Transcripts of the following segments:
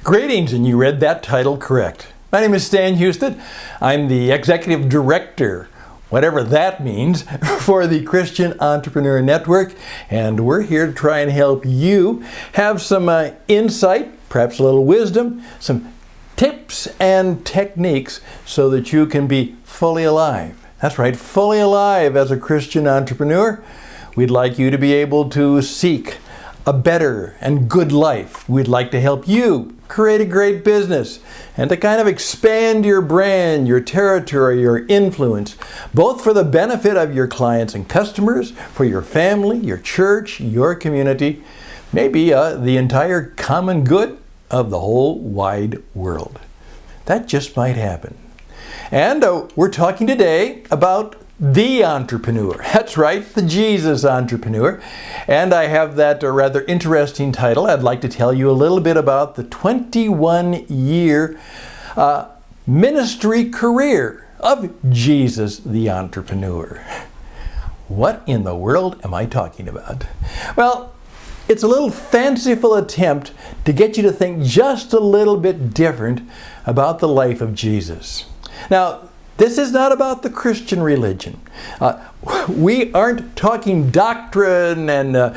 Greetings, and you read that title correct. My name is Stan Hustad. I'm the Executive Director, whatever that means, for the Christian Entrepreneur Network, and we're here to try and help you have some insight, perhaps a little wisdom, some tips and techniques so that you can be fully alive. That's right, fully alive as a Christian entrepreneur. We'd like you to be able to seek a better and good life. We'd like to help you create a great business and to kind of expand your brand, your territory, your influence, both for the benefit of your clients and customers, for your family, your church, your community, maybe the entire common good of the whole wide world. That just might happen. And we're talking today about the entrepreneur. That's right, the Jesus entrepreneur. And I have that rather interesting title. I'd like to tell you a little bit about the 21-year ministry career of Jesus the entrepreneur. What in the world am I talking about? Well, it's a little fanciful attempt to get you to think just a little bit different about the life of Jesus. Now, this is not about the Christian religion. We aren't talking doctrine and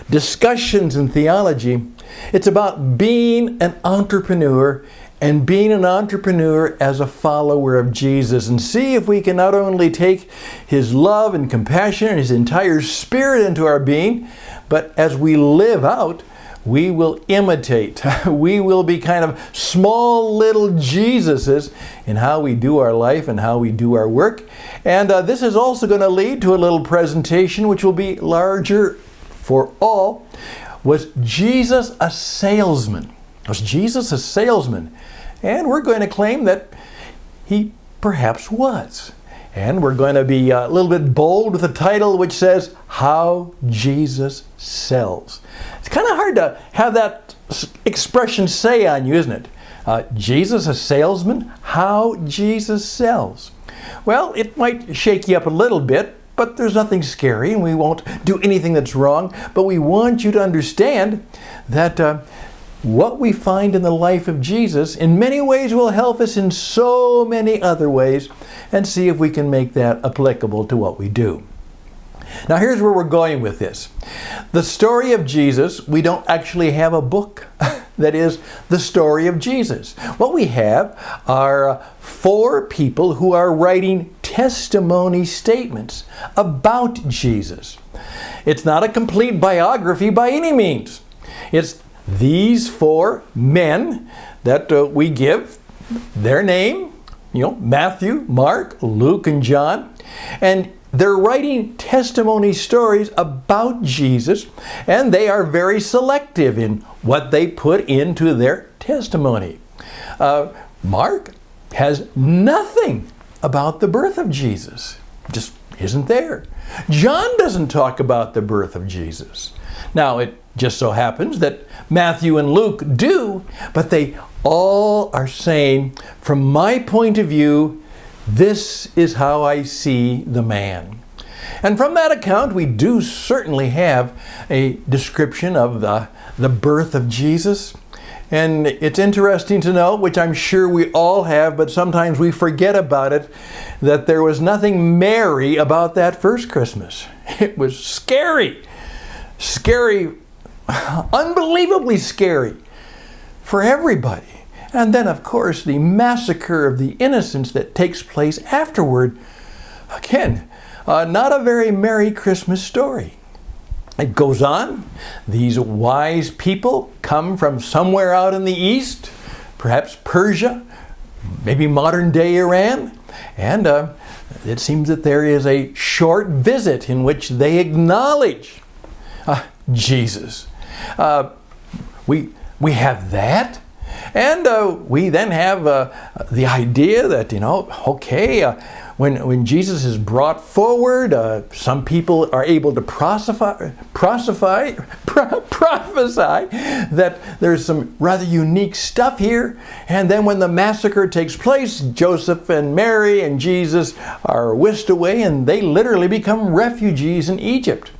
discussions in theology. It's about being an entrepreneur and being an entrepreneur as a follower of Jesus, and see if we can not only take His love and compassion and His entire spirit into our being, but as we live out, we will imitate. We will be kind of small little Jesuses in how we do our life and how we do our work. And this is also going to lead to a little presentation which will be larger for all. Was Jesus a salesman? Was Jesus a salesman? And we're going to claim that He perhaps was. And we're going to be a little bit bold with a title which says, How Jesus Sells. It's kind of hard to have that expression say on you, isn't it? Jesus a salesman? How Jesus sells. Well, it might shake you up a little bit, but there's nothing scary and we won't do anything that's wrong. But we want you to understand that what we find in the life of Jesus in many ways will help us in so many other ways, and see if we can make that applicable to what we do. Now here's where we're going with this. The story of Jesus, we don't actually have a book that is the story of Jesus. What we have are 4 people who are writing testimony statements about Jesus. It's not a complete biography by any means. It's these 4 men that we give their name, Matthew, Mark, Luke, and John, and they're writing testimony stories about Jesus, and they are very selective in what they put into their testimony. Mark has nothing about the birth of Jesus. Just isn't there. John doesn't talk about the birth of Jesus. Now, it just so happens that Matthew and Luke do, but they all are saying, from my point of view, this is how I see the man. And from that account, we do certainly have a description of the birth of Jesus. And it's interesting to know, which I'm sure we all have, but sometimes we forget about it, that there was nothing merry about that first Christmas. It was scary. Scary, unbelievably scary for everybody. And then, of course, the massacre of the innocents that takes place afterward. Again, not a very merry Christmas story. It goes on. These wise people come from somewhere out in the east, perhaps Persia, maybe modern-day Iran, and it seems that there is a short visit in which they acknowledge Jesus. We have that. And we then have the idea that, when Jesus is brought forward, some people are able to prophesy that there's some rather unique stuff here. And then when the massacre takes place, Joseph and Mary and Jesus are whisked away, and they literally become refugees in Egypt.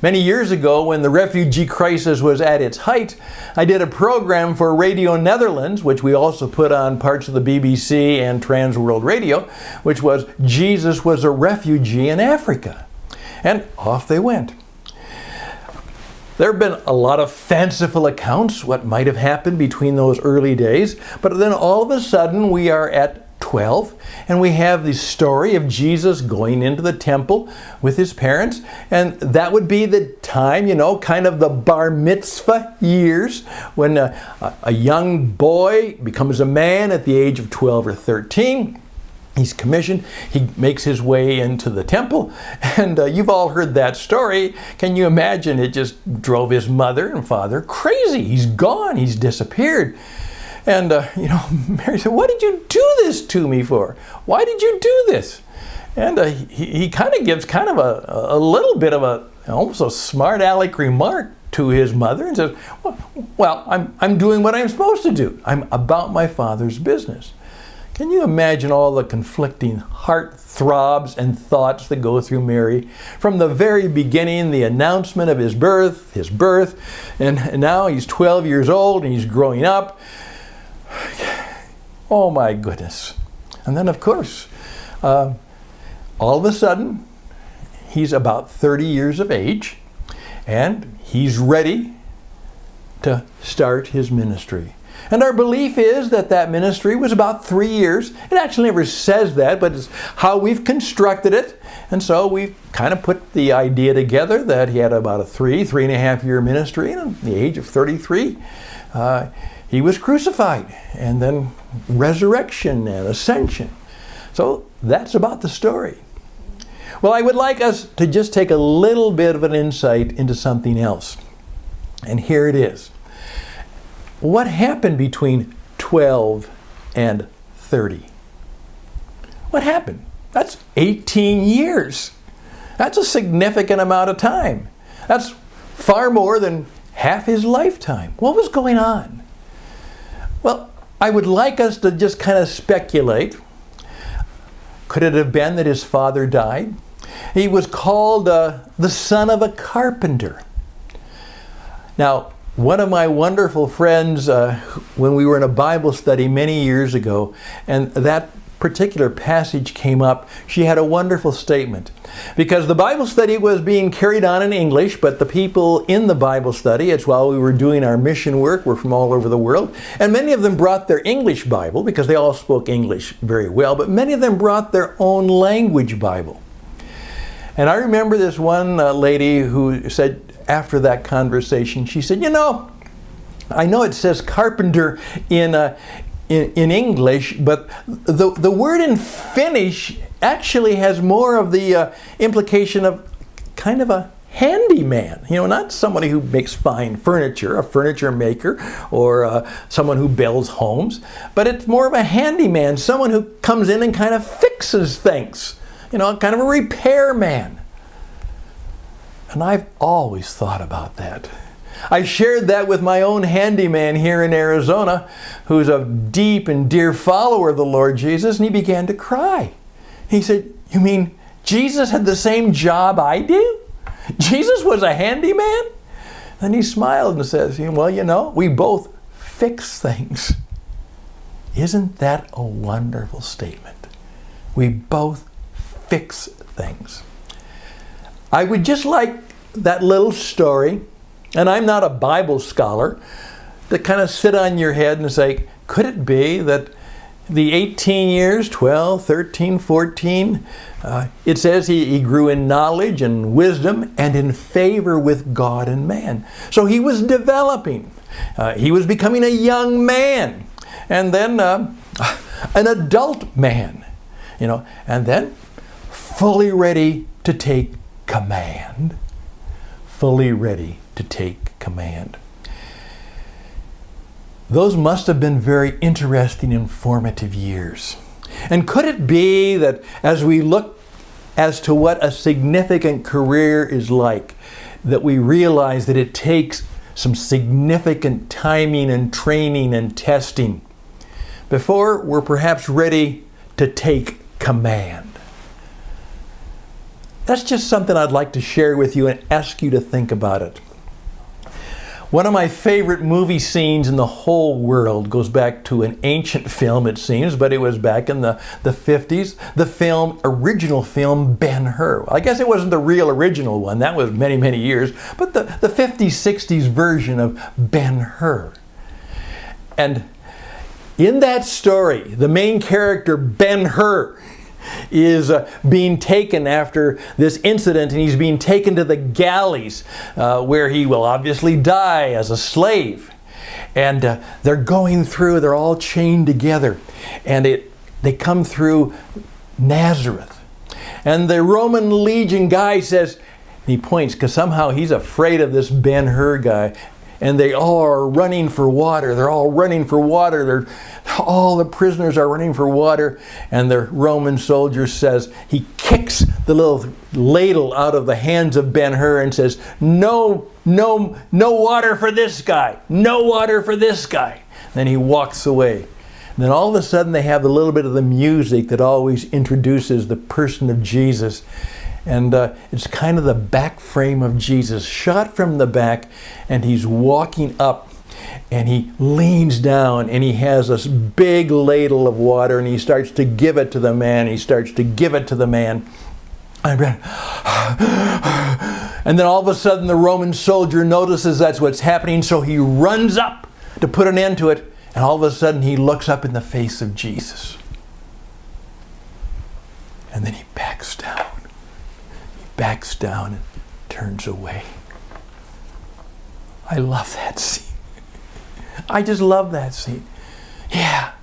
Many years ago, when the refugee crisis was at its height, I did a program for Radio Netherlands, which we also put on parts of the BBC and Trans World Radio, which was Jesus was a refugee in Africa. And off they went. There have been a lot of fanciful accounts what might have happened between those early days, but then all of a sudden we are at 12, and we have the story of Jesus going into the temple with his parents, and that would be the time, kind of the bar mitzvah years, when a young boy becomes a man at the age of 12 or 13. He's commissioned, he makes his way into the temple, and you've all heard that story. Can you imagine? It just drove his mother and father crazy. He's gone, he's disappeared. And, Mary said, "What did you do this to me for? Why did you do this?" And he kind of gives kind of a little bit of almost a smart aleck remark to his mother and says, well, I'm doing what I'm supposed to do. I'm about my father's business. Can you imagine all the conflicting heart throbs and thoughts that go through Mary from the very beginning, the announcement of his birth, and now he's 12 years old and he's growing up. Oh my goodness. And then of course, all of a sudden, he's about 30 years of age and he's ready to start his ministry. And our belief is that ministry was about 3 years. It actually never says that, but it's how we've constructed it. And so we've kind of put the idea together that he had about a 3.5 year ministry, and at the age of 33, he was crucified, and then resurrection and ascension. So that's about the story. Well, I would like us to just take a little bit of an insight into something else. And here it is. What happened between 12 and 30? What happened? That's 18 years. That's a significant amount of time. That's far more than half his lifetime. What was going on? Well, I would like us to just kind of speculate. Could it have been that his father died? He was called the son of a carpenter. Now, one of my wonderful friends, when we were in a Bible study many years ago, and that particular passage came up, she had a wonderful statement. Because the Bible study was being carried on in English, but the people in the Bible study, it's while we were doing our mission work, were from all over the world, and many of them brought their English Bible, because they all spoke English very well, but many of them brought their own language Bible. And I remember this one lady who said, after that conversation, she said, I know it says carpenter in English, but the word in Finnish actually has more of the implication of kind of a handyman. Not somebody who makes fine furniture, a furniture maker, or someone who builds homes, but it's more of a handyman, someone who comes in and kind of fixes things. Kind of a repairman. And I've always thought about that. I shared that with my own handyman here in Arizona, who's a deep and dear follower of the Lord Jesus, and he began to cry. He said, "You mean Jesus had the same job I do? Jesus was a handyman?" Then he smiled and says, "Well, we both fix things." Isn't that a wonderful statement? We both fix things. I would just like that little story, and I'm not a Bible scholar, to kind of sit on your head and say, could it be that the 18 years, 12, 13, 14, it says he grew in knowledge and wisdom and in favor with God and man. So he was developing. He was becoming a young man, and then an adult man, and then fully ready to take command. Fully ready to take command. Those must have been very interesting, informative years. And could it be that as we look as to what a significant career is like, that we realize that it takes some significant timing and training and testing before we're perhaps ready to take command? that's just something I'd like to share with you and ask you to think about it. One of my favorite movie scenes in the whole world goes back to an ancient film, it seems, but it was back in the 50s. The original film, Ben-Hur. I guess it wasn't the real original one. That was many, many years. But the 50s, 60s version of Ben-Hur. And in that story, the main character, Ben-Hur, is being taken after this incident, and he's being taken to the galleys where he will obviously die as a slave. And they're all chained together, and they come through Nazareth. And the Roman legion guy says, and he points, because somehow he's afraid of this Ben-Hur guy, and they all are running for water. They're all running for water. All the prisoners are running for water. And the Roman soldier says, he kicks the little ladle out of the hands of Ben-Hur and says, no water for this guy. No water for this guy. Then he walks away. And then all of a sudden they have a little bit of the music that always introduces the person of Jesus. And it's kind of the back frame of Jesus, shot from the back, and he's walking up, and he leans down, and he has this big ladle of water, and he starts to give it to the man. He starts to give it to the man. And then all of a sudden the Roman soldier notices that's what's happening, so he runs up to put an end to it, and all of a sudden he looks up in the face of Jesus. And then he backs down. Backs down and turns away. I love that scene. I just love that scene. Yeah.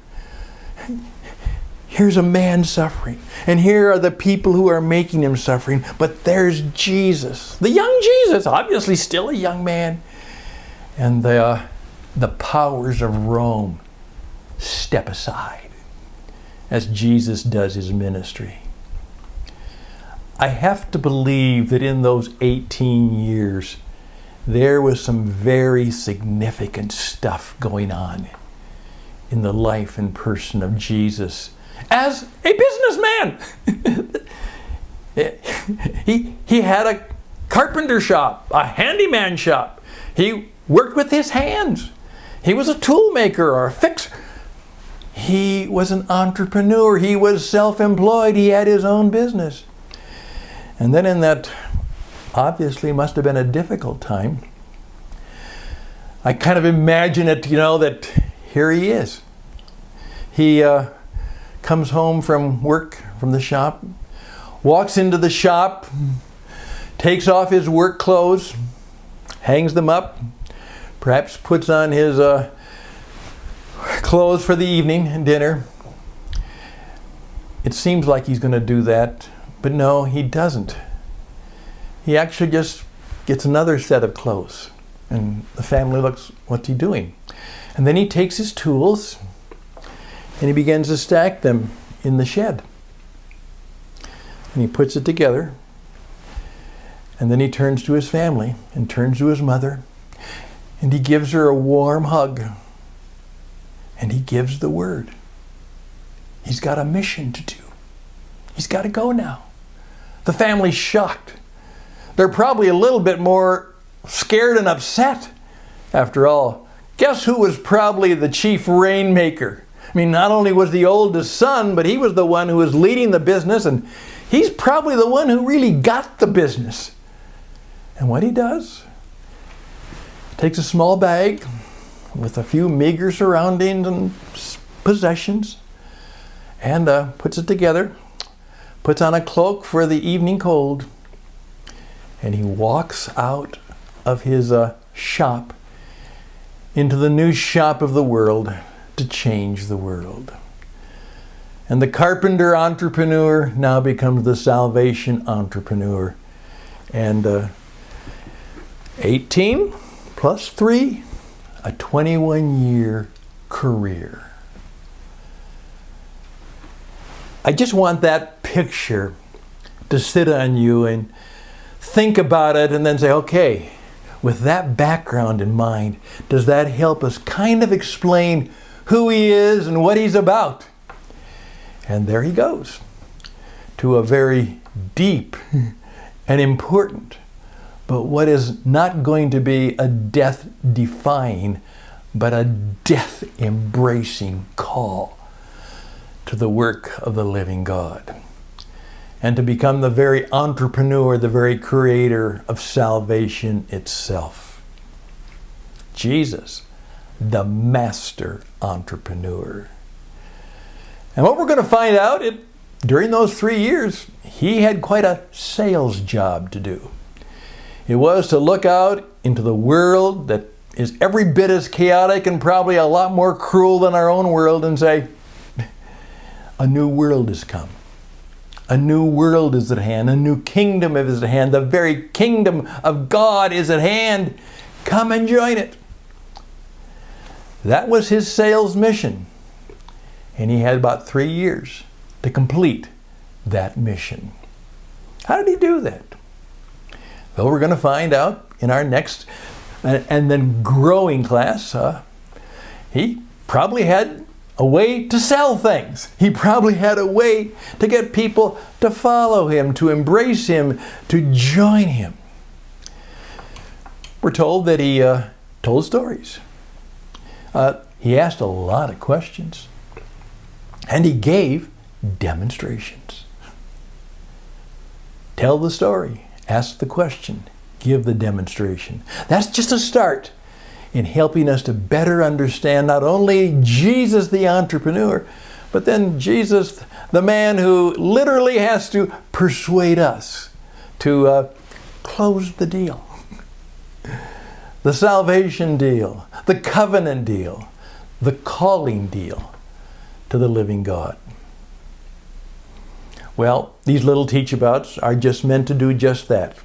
Here's a man suffering, and here are the people who are making him suffering, but there's Jesus, the young Jesus, obviously still a young man, and the powers of Rome step aside as Jesus does his ministry. I have to believe that in those 18 years, there was some very significant stuff going on in the life and person of Jesus as a businessman. He had a carpenter shop, a handyman shop. He worked with his hands. He was a tool maker or a fixer. He was an entrepreneur. He was self-employed. He had his own business. And then in that, obviously must have been a difficult time, I kind of imagine it, that here he is. He comes home from work, from the shop, walks into the shop, takes off his work clothes, hangs them up, perhaps puts on his clothes for the evening and dinner. It seems like he's going to do that. But no, he doesn't. He actually just gets another set of clothes. And the family looks, what's he doing? And then he takes his tools and he begins to stack them in the shed. And he puts it together. And then he turns to his family and turns to his mother. And he gives her a warm hug. And he gives the word. He's got a mission to do. He's got to go now. The family's shocked. They're probably a little bit more scared and upset. After all, guess who was probably the chief rainmaker? I mean, not only was the oldest son, but he was the one who was leading the business, and he's probably the one who really got the business. And what he does, takes a small bag with a few meager surroundings and possessions, and puts it together, puts on a cloak for the evening cold, and he walks out of his shop into the new shop of the world to change the world. And the carpenter entrepreneur now becomes the salvation entrepreneur. And 18 plus 3, a 21-year career. I just want that picture to sit on you and think about it and then say, okay, with that background in mind, does that help us kind of explain who he is and what he's about? And there he goes to a very deep and important, but what is not going to be a death-defying, but a death-embracing call to the work of the living God, and to become the very entrepreneur, the very creator of salvation itself. Jesus, the master entrepreneur. And what we're going to find out, during those 3 years, he had quite a sales job to do. It was to look out into the world that is every bit as chaotic and probably a lot more cruel than our own world and say, a new world has come. A new world is at hand. A new kingdom is at hand. The very kingdom of God is at hand. Come and join it. That was his sales mission. And he had about 3 years to complete that mission. How did he do that? Well, we're going to find out in our next and then growing class. He probably had a way to sell things. He probably had a way to get people to follow him, to embrace him, to join him. We're told that he told stories. He asked a lot of questions. And he gave demonstrations. Tell the story, ask the question, give the demonstration. That's just a start in helping us to better understand not only Jesus the entrepreneur, but then Jesus the man who literally has to persuade us to close the deal. The salvation deal, the covenant deal, the calling deal to the living God. Well, these little teach-abouts are just meant to do just that.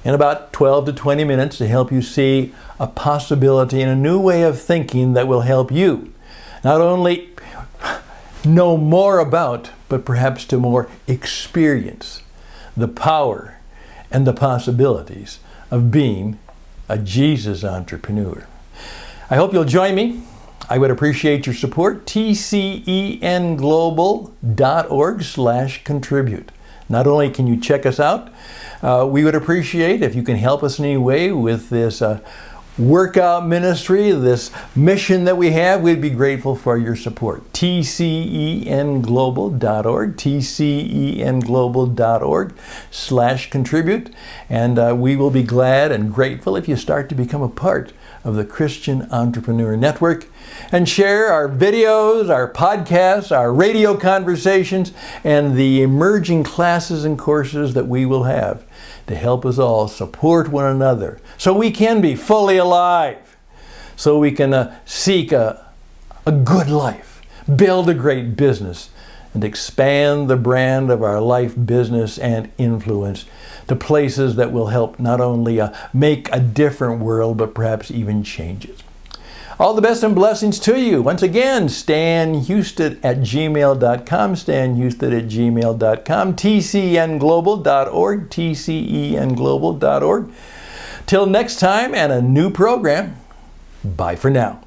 In about 12 to 20 minutes to help you see a possibility and a new way of thinking that will help you not only know more about, but perhaps to more experience the power and the possibilities of being a Jesus entrepreneur. I hope you'll join me. I would appreciate your support. TCENglobal.org/contribute. Not only can you check us out, we would appreciate if you can help us in any way with this workout ministry, this mission that we have. We'd be grateful for your support. TCENglobal.org, TCENglobal.org/contribute. And we will be glad and grateful if you start to become a part of the Christian Entrepreneur Network and share our videos, our podcasts, our radio conversations, and the emerging classes and courses that we will have to help us all support one another so we can be fully alive, so we can seek a good life, build a great business, and expand the brand of our life, business, and influence to places that will help not only make a different world, but perhaps even change it. All the best and blessings to you. Once again, stanhouston@gmail.com, stanhouston@gmail.com, TCENglobal.org, TCENglobal.org. Till next time and a new program, bye for now.